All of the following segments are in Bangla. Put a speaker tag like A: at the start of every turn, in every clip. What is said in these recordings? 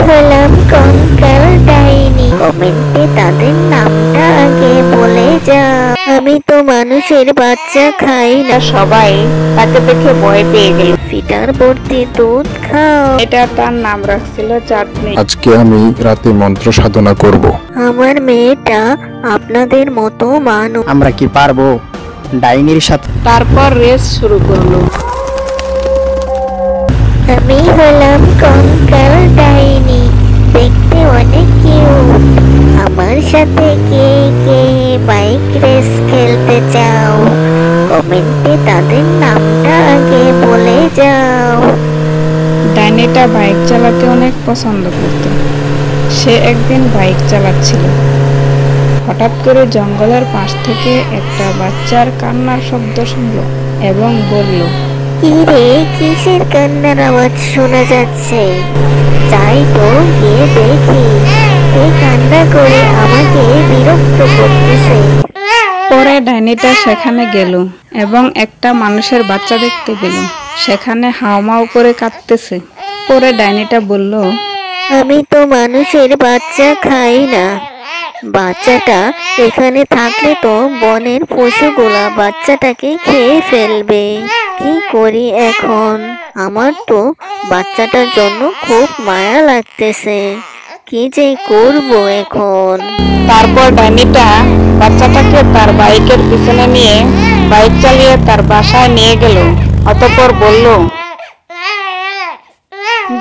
A: হলাম কঙ্কাল ডাইনি। কমেন্টে তাদের নামটা আগে বলে যাও। আমি তো মানুষের বাচ্চা খাই না।
B: সবাই তাকে দেখে ভয় পেয়ে গেল।
A: ফিটার ভর্তি দুধ খাও।
B: এটা তার নাম রাখছিল চাঁদনি।
C: আজকে আমি রাতে মন্ত্র সাধনা করব।
A: আমার মেয়েটা আপনাদের মতো মানুষ।
D: আমরা কি পারবো ডাইনির সাথে?
B: তারপর রেস শুরু করলো।
A: আমি হলাম কঙ্কাল ডাইনি, দেখতে অনেক কিউট। আমার সাথে কে কে বাইক রেস খেলতে চাও? কমেন্টে তাদের নামটা আগে বলে যাও।
B: ডাইনিটা বাইক চালাতে অনেক পছন্দ করত। সে একদিন বাইক চালাচ্ছিল। হঠাৎ করে জঙ্গলের পাশ থেকে একটা বাচ্চার কান্নার শব্দ শুনল এবং বলল,
A: কি রে, কিসের কান্নার আওয়াজ শোনা যাচ্ছে? যাই তো গিয়ে দেখি কে কান্না করে আমাকে বিরক্ত করতেছে।
B: পরে ডাইনিটা সেখানে গেল এবং একটা মানুষের বাচ্চা দেখতে পেল সেখানে হাউমাউ করে কাঁদতেছে। পরে ডাইনিটা বলল,
A: আমি তো মানুষের বাচ্চা খাই না। বাচ্চাটা এখানে থাকলে তো বনের পশুগুলা বাচ্চাটাকে খেয়ে ফেলবে। কি করি এখন? আমার তো বাচ্চাটার জন্য খুব মায়া লাগতেছে। কি যে করব এখন?
B: তারপর ডাইনিটা বাচ্চাটাকে তার বাইকের পিছনে নিয়ে বাইক চালিয়ে তার বাসায় নিয়ে গেল। অতঃপর বলল,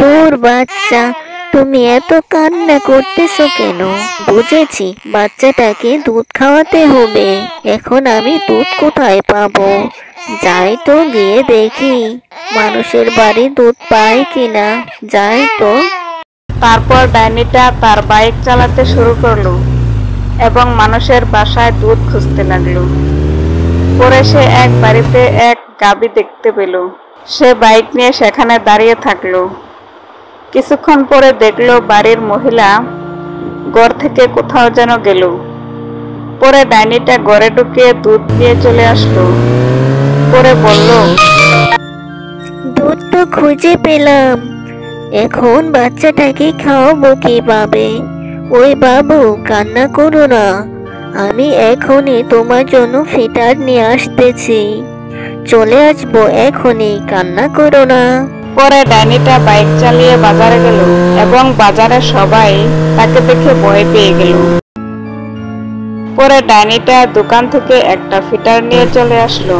A: দূর বাচ্চা, তুমি এত কান্না করতেছো কেন? বুঝেছি, বাচ্চাটাকে দুধ খাওয়াতে হবে। এখন আমি দুধ কোথায় পাবো? যাই তো গিয়ে দেখি মানুষের বাড়ি দুধ পাই কিনা। যাই তো।
B: তারপর ডাইনিটা তার বাইক চালাতে শুরু করলো এবং মানুষের বাসায় দুধ খুঁজতে লাগলো। পরে সে এক বাড়িতে এক গাভী দেখতে পেল। সে বাইক নিয়ে সেখানে দাঁড়িয়ে থাকলো। কিছুক্ষণ পরে দেখলো বাড়ির মহিলা ঘর থেকে কোথাও যেন গেল। পরে ডাইনিটা ঘরে ঢুকে দুধ নিয়ে চলে আসলো। পরে বলল,
A: দুধ তো খুঁজে পেলাম, এখন বাচ্চাটাকে খাওয়াবো কিভাবে? ওই বাবু, কান্না করো না, আমি এখনই তোমার জন্য ফিটার নিয়ে আসতেছি। চলে আসবো এখনই, কান্না করো না।
B: পরে ডাইনিটা বাইক চালিয়ে বাজারে গেল এবং বাজারে সবাই তাকে দেখে ভয় পেয়ে গেল। পরে ডাইনিটা দোকান থেকে একটা ফিটার নিয়ে চলে আসলো।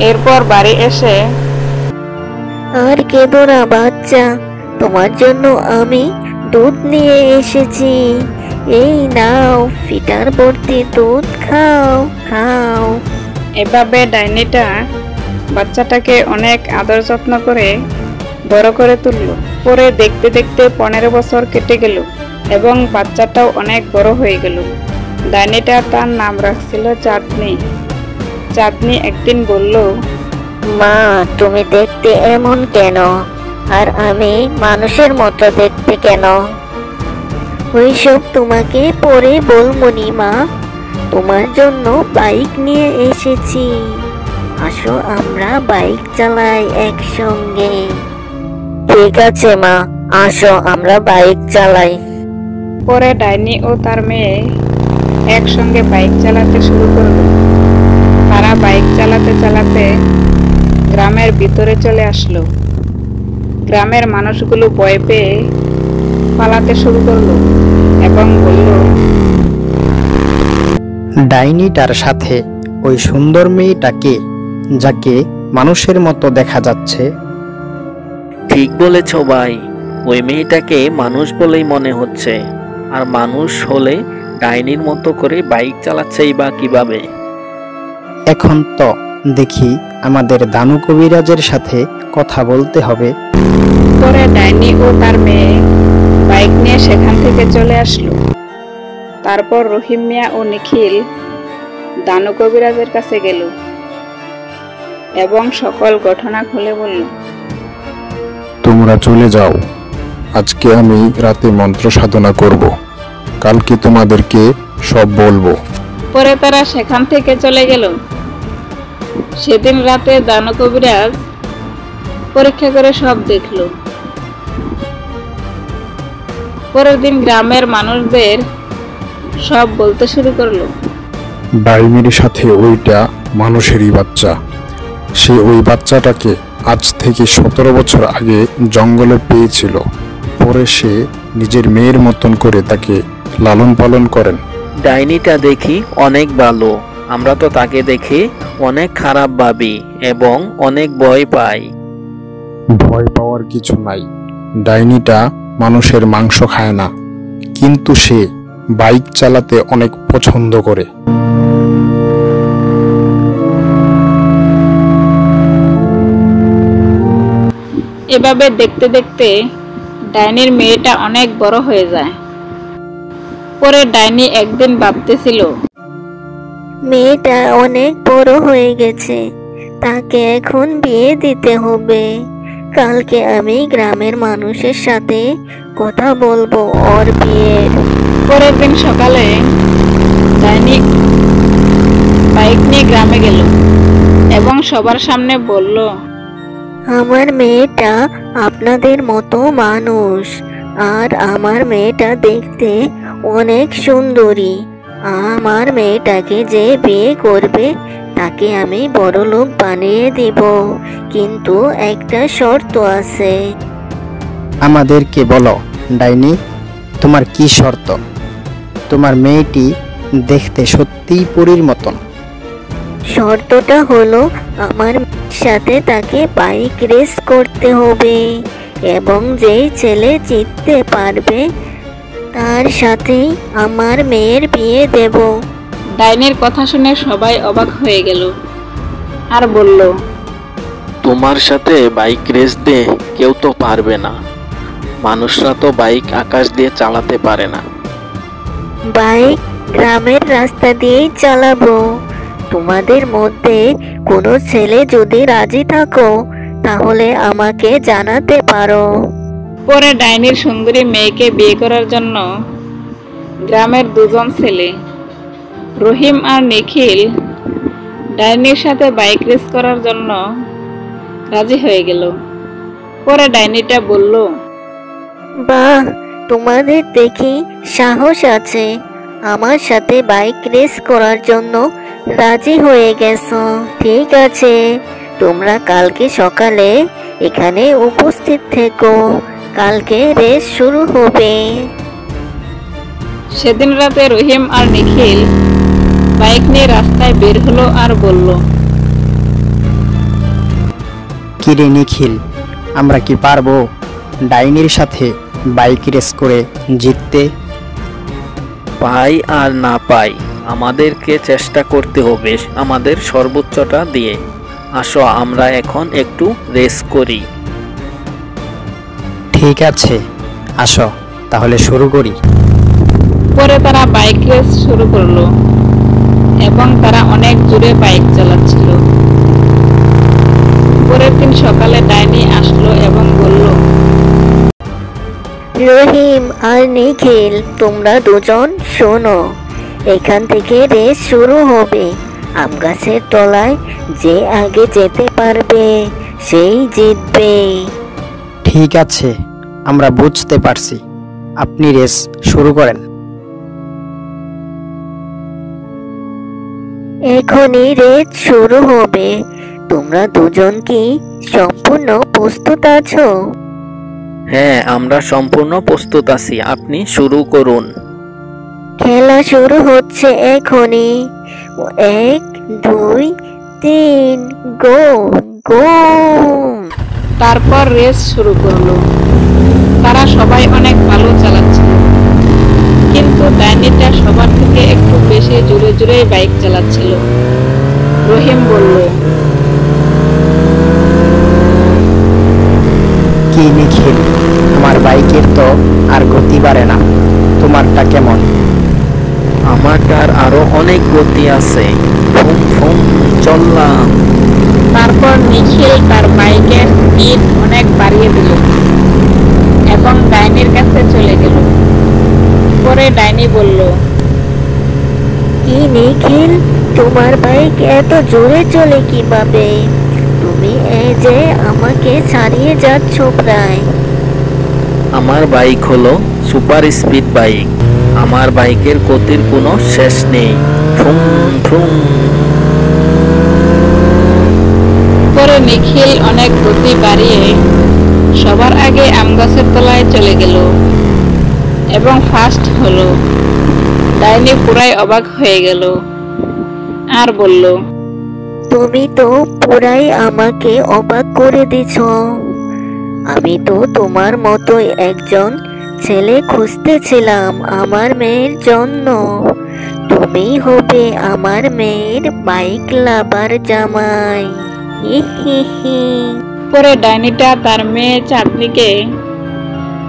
B: এরপর বাড়ি এসে,
A: আর কেঁদো না বাচ্চা, তোমার জন্য আমি দুধ নিয়ে এসেছি। এই নাও, ফিটার ভর্তি দুধ খাও খাও।
B: এভাবে ডাইনিটা বাচ্চাটাকে অনেক আদর যত্ন করে বড় করে তুললো। পরে দেখতে দেখতে 15 বছর কেটে গেল এবং বাচ্চাটাও অনেক বড় হয়ে গেল। ডাইনিটা তার নাম রাখছিল চাঁদনি। চাঁদনি একদিন বলল,
A: মা, তুমি দেখতে এমন কেন? আর আমি মানুষের মতো দেখতে কেন? ওইসব তোমাকে পরে বলমনি মা। তোমার জন্য বাইক নিয়ে এসেছি। আসো আমরা বাইক চালাই একসঙ্গে। ঠিক আছে মা, আসো আমরা বাইক চালাই।
B: পরে ডাইনি ও তার মেয়ে একসঙ্গে বাইক চালাতে শুরু করলো। তারা বাইক চালাতে চালাতে গ্রামের ভিতরে চলে আসলো। গ্রামের মানুষগুলো ভয় পেয়ে পালাতে শুরু করলো এবং বলল,
D: ডাইনিটার সাথে ওই সুন্দর মেয়েটাকে, যাকে মানুষের মতো দেখা যাচ্ছে।
E: ঠিক বলেছ ভাই, ওই মেয়েটাকে মানুষ বলেই মনে হচ্ছে। আর মানুষ হলে ডাইনির মতো করে বাইক চালাচ্ছেই বা কিভাবে?
D: এখন তো দেখি আমাদের দানু কবিরাজের সাথে কথা বলতে হবে।
B: পরে ডাইনি ও তার মেয়ে বাইক নিয়ে সেখান থেকে চলে আসলো। তারপর রহিম মিয়া ও নিখিল দানু কবিরাজের কাছে গেল এবং সকল ঘটনা খুলে বলল।
C: তোমরা চলে যাও, আজকে আমি রাতে মন্ত্র সাধনা করব। কালকে তোমাদেরকে সব বলবো।
B: পরে তারা সেখান থেকে চলে গেল। সেদিন রাতে দানু কবিরাজ পরীক্ষা করে সব দেখলো। পরের দিন গ্রামের মানুষদের সব বলতে শুরু করলো।
C: ডাইনির সাথে ওইটা মানুষেরই বাচ্চা। সে ওই বাচ্চাটাকে আজ থেকে 17 বছর আগে জঙ্গলে পেয়েছিল। পরে সে নিজের মেয়ের মতন করে তাকে লালন পালন করেন।
E: ডাইনিটা দেখি অনেক ভালো, আমরা তো তাকে দেখে অনেক খারাপ ভাবি এবং অনেক ভয় পাই।
C: ভয় পাওয়ার কিছু নাই। ডাইনিটা মানুষের মাংস খায় না, কিন্তু সে বাইক চালাতে অনেক পছন্দ করে।
B: এভাবে দেখতে দেখতে ডাইনির মেয়েটা অনেক বড় হয়ে যায়। পরে ডাইনি একদিন ভাবতেছিল,
A: মেয়েটা অনেক বড় হয়ে গেছে, তাকে এখন বিয়ে দিতে হবে। কালকে আমি গ্রামের মানুষের সাথে কথা বলবো ওর বিয়ের।
B: পরের দিন সকালে ডাইনি বাইক নিয়ে গ্রামে গেল এবং সবার সামনে বলল,
A: আমার মেয়েটা আপনাদের মতো মানুষ, আর আমার মেয়েটা দেখতে অনেক সুন্দরী। আমার মেয়েটাকে যে বিয়ে করবে তাকে আমি বড়লোক বানিয়ে দিব, কিন্তু একটা শর্ত আছে।
D: আমাদেরকে বলো ডাইনি, তোমার কি শর্ত? তোমার মেয়েটি দেখতে সত্যিই পরীর মতন।
A: শর্তটা হলো আমার মেয়ের সাথে তাকে বাইক রেস করতে হবে, এবং যেই ছেলে জিততে পারবে তার সাথেই আমার মেয়ের বিয়ে দেব।
B: ডাইনির কথা শুনে সবাই অবাক হয়ে গেল আর বলল,
E: তোমার সাথে বাইক রেস দিয়ে কেউ তো পারবে না, মানুষরা তো বাইক আকাশ দিয়ে চালাতে পারে না।
A: বাইক গ্রামের রাস্তা দিয়েই চালাবো। তোমাদের মধ্যে কোনো ছেলে যদি রাজি থাকো তাহলে আমাকে জানাতে পারো।
B: পরে ডাইনির সুন্দরী মেয়েকে বিয়ে করার জন্য গ্রামের দুজন ছেলে রহিম আর নিখিল ডাইনির সাথে বাইক রেস করার জন্য রাজি হয়ে গেল। পরে ডাইনিটা বলল,
A: বাহ, তোমাদের দেখি সাহস আছে, আমার সাথে বাইক রেস করার জন্য রাজি হয়ে গেছো। ঠিক আছে, তোমরা কালকে সকালে এখানে উপস্থিত থেকো, কালকে রেস শুরু হবে।
B: সেদিন রাতে রহিম আর নিখিল বাইক নিয়ে রাস্তায় বের হলো আর বলল,
D: কিরে নিখিল, আমরা কি পারবো ডাইনির সাথে বাইক রেস করে জিততে?
E: পাই আর না পাই, আমাদেরকে চেষ্টা করতে হবে আমাদের সর্বোচ্চটা দিয়ে। আসো আমরা এখন একটু রেস করি।
D: ঠিক আছে, আসো তাহলে শুরু করি।
B: পরে তারা বাইক রেস শুরু করলো এবং তারা অনেক জোরে বাইক চালাচ্ছিল। পরের দিন সকালে ডাইনি আসলো এবং বলল,
A: রহিম আর নিখিল, তোমরা দুজন শোনো, এখান থেকে রেস শুরু হবে। আম গাছের তলায় যে আগে যেতে পারবে সেই জিতবে।
D: ঠিক আছে, আমরা বুঝতে পারছি, আপনি রেস শুরু করেন।
A: এখনই রেস শুরু হবে। তোমরা দুজন কি সম্পূর্ণ প্রস্তুত আছো?
E: হ্যাঁ, আমরা সম্পূর্ণ প্রস্তুত আছি, আপনি শুরু করুন।
A: খেলা শুরু হচ্ছে এখনই। 1 2 3 গো গো।
B: তারপর রেস শুরু করলো। তারা সবাই অনেক ভালো চালাচ্ছিল, কিন্তু ডাইনিটা সবার থেকে একটু বেশি জোরে জোরে বাইক চালাচ্ছিল। রহিম বলল,
D: কি নিখিল, আমার বাইকের তো আর গতি বাড়ে না, তোমারটা কেমন?
E: আমারটার আরো অনেক গতি আছে, ফুম ফুম চললাম।
B: তারপর নিখিল তার বাইকের স্পিড অনেক বাড়িয়ে দিল এবং ডাইনির কাছে চলে গেল। পরে ডাইনি বলল,
A: কি নিখিল, তোমার বাইক এত জোরে চলে কিভাবে? তুমি এই যে আমাকে ছাড়িয়ে যাচ্ছ প্রায়।
E: আমার বাইক হলো সুপার স্পিড বাইক। আমার বাইকের গতির কোনো শেষ নেই। ঠুং ঠুং।
B: পরে নিখিল অনেক গতি বাড়িয়ে সবার আগে আম গাছের তলায় চলে গেল এবং ফার্স্ট হলো। ডাইনি পুরাই অবাক হয়ে গেল আর বলল,
A: তুমি তো পুরাই আমাকে অবাক করে দিছ। আমি তো তোমার মতোই একজন ছেলে খুঁজতেছিলাম আমার মেয়ের জন্য। তুমি হবে আমার মেয়ের বাইক লাভার জামাই। হি হি হি।
B: পরে ডাইনিটা তার মেয়ে চাঁদনিকে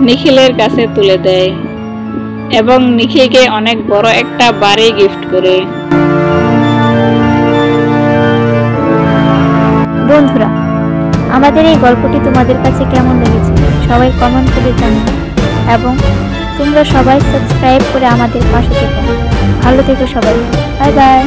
B: নিখিলের কাছে তুলে দেয় এবং নিখিলকে অনেক বড় একটা বাড়ি গিফট করে।
F: বন্ধুরা, আমাদের এই গল্পটি তোমাদের কাছে কেমন লেগেছে সবাই কমেন্ট করে জানাও এবং তোমরা সবাই সাবস্ক্রাইব করে আমাদের পাশে থেকো। ভালো থেকো সবাই। Bye bye.